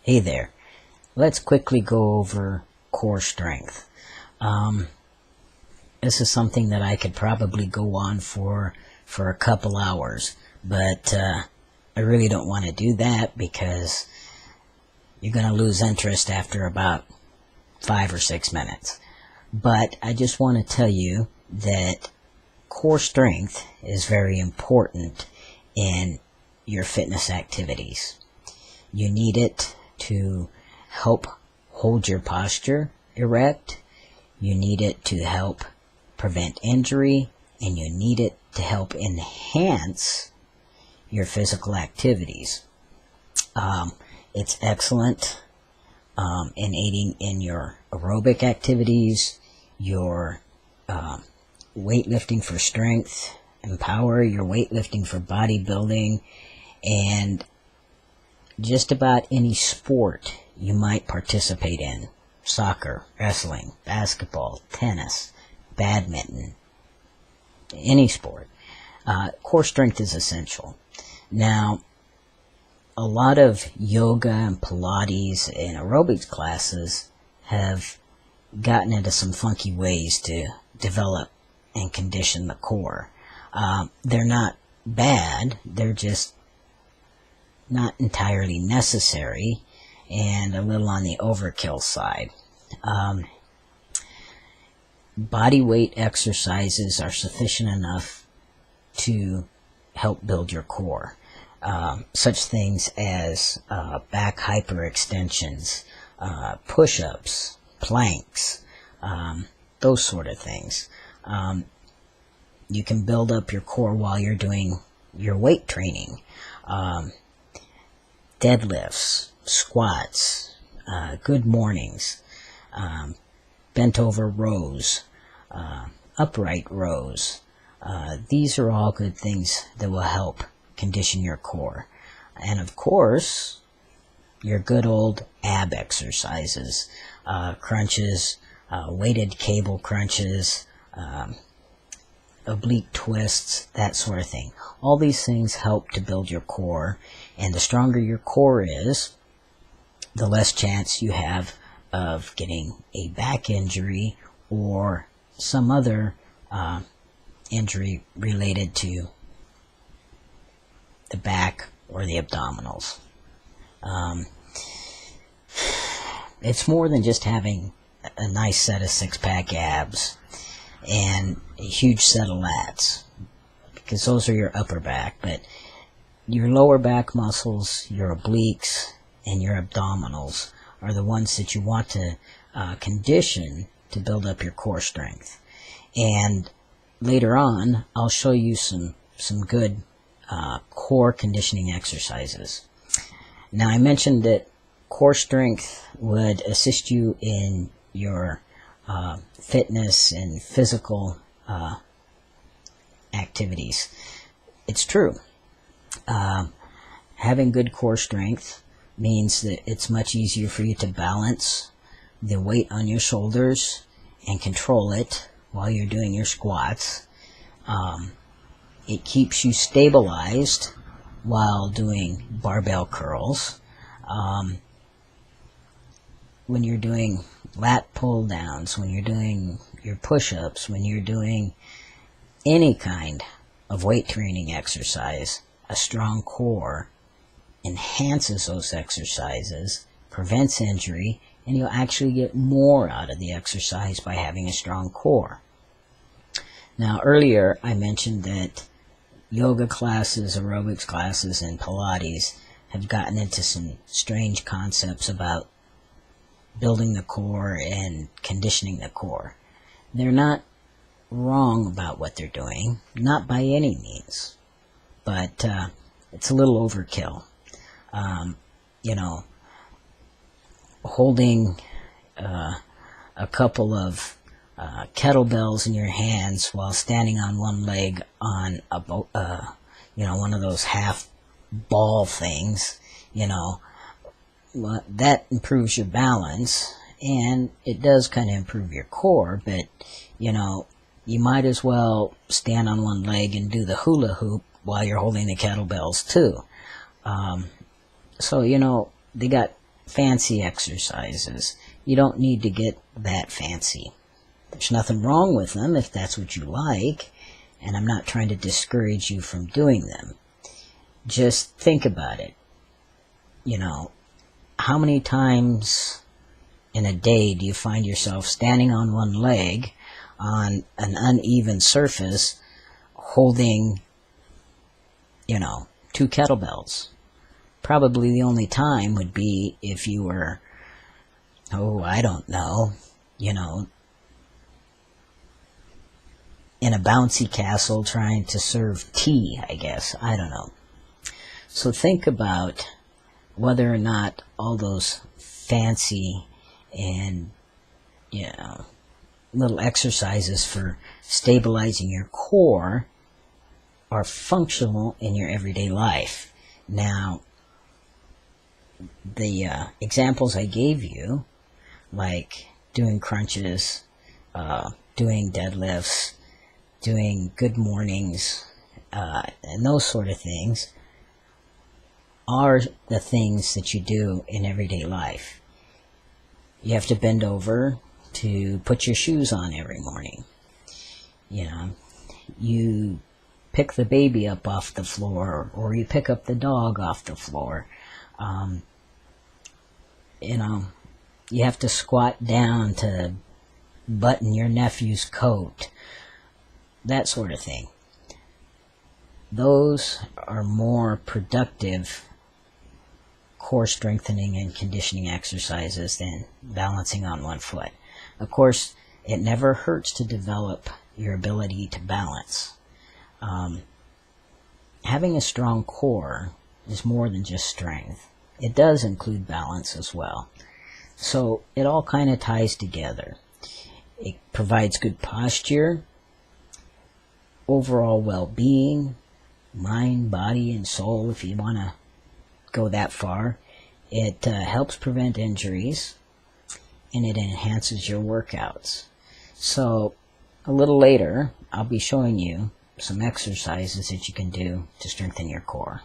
Hey there. Let's quickly go over core strength. This is something that I could probably go on for a couple hours, but I really don't want to do that because you're going to lose interest after about 5 or 6 minutes. But I just want to tell you that core strength is very important in your fitness activities. You need it to help hold your posture erect, you need it to help prevent injury, and you need it to help enhance your physical activities. It's excellent in aiding in your aerobic activities, your weightlifting for strength and power, your weightlifting for bodybuilding, and just about any sport you might participate in. Soccer, wrestling, basketball, tennis, badminton, any sport. Core strength is essential. Now, a lot of yoga and Pilates and aerobics classes have gotten into some funky ways to develop and condition the core. They're not bad, they're just not entirely necessary and a little on the overkill side. Body weight exercises are sufficient enough to help build your core. Such things as back hyperextensions, push-ups, planks, those sort of things. You can build up your core while you're doing your weight training. Deadlifts, squats, good mornings, bent over rows, upright rows. These are all good things that will help condition your core. And of course, your good old ab exercises, crunches, weighted cable crunches, oblique twists, that sort of thing. All these things help to build your core, and the stronger your core is, the less chance you have of getting a back injury or some other injury related to the back or the abdominals. It's more than just having a nice set of six-pack abs and a huge set of lats, because those are your upper back, but your lower back muscles, your obliques, and your abdominals are the ones that you want to condition to build up your core strength. And later on, I'll show you some good core conditioning exercises. Now, I mentioned that core strength would assist you in your fitness and physical activities. It's true. Having good core strength means that it's much easier for you to balance the weight on your shoulders and control it while you're doing your squats. It keeps you stabilized while doing barbell curls. When you're doing lat pull downs, when you're doing your push-ups, when you're doing any kind of weight training exercise, a strong core enhances those exercises, prevents injury, and you'll actually get more out of the exercise by having a strong core. Now, earlier I mentioned that yoga classes, aerobics classes, and Pilates have gotten into some strange concepts about building the core and conditioning the core. They're not wrong about what they're doing, not by any means, but it's a little overkill. Holding a couple of kettlebells in your hands while standing on one leg on one of those half ball things, that improves your balance, and it does kind of improve your core, but you might as well stand on one leg and do the hula hoop while you're holding the kettlebells too. So they got fancy exercises. You don't need to get that fancy. There's nothing wrong with them if that's what you like, and I'm not trying to discourage you from doing them. Just think about it. You know, how many times in a day do you find yourself standing on one leg on an uneven surface holding, 2 kettlebells? Probably the only time would be if you were, I don't know, in a bouncy castle trying to serve tea, I guess. I don't know. So think about whether or not all those fancy and, little exercises for stabilizing your core are functional in your everyday life. Now, the examples I gave you, like doing crunches, doing deadlifts, doing good mornings, and those sort of things, are the things that you do in everyday life. You have to bend over to put your shoes on every morning. You pick the baby up off the floor, or you pick up the dog off the floor. You have to squat down to button your nephew's coat, that sort of thing. Those are more productive core strengthening and conditioning exercises than balancing on one foot. Of course, it never hurts to develop your ability to balance. Having a strong core is more than just strength. It does include balance as well. So it all kind of ties together. It provides good posture, overall well-being, mind, body, and soul, if you want to go that far. It helps prevent injuries, and it enhances your workouts. So a little later, I'll be showing you some exercises that you can do to strengthen your core.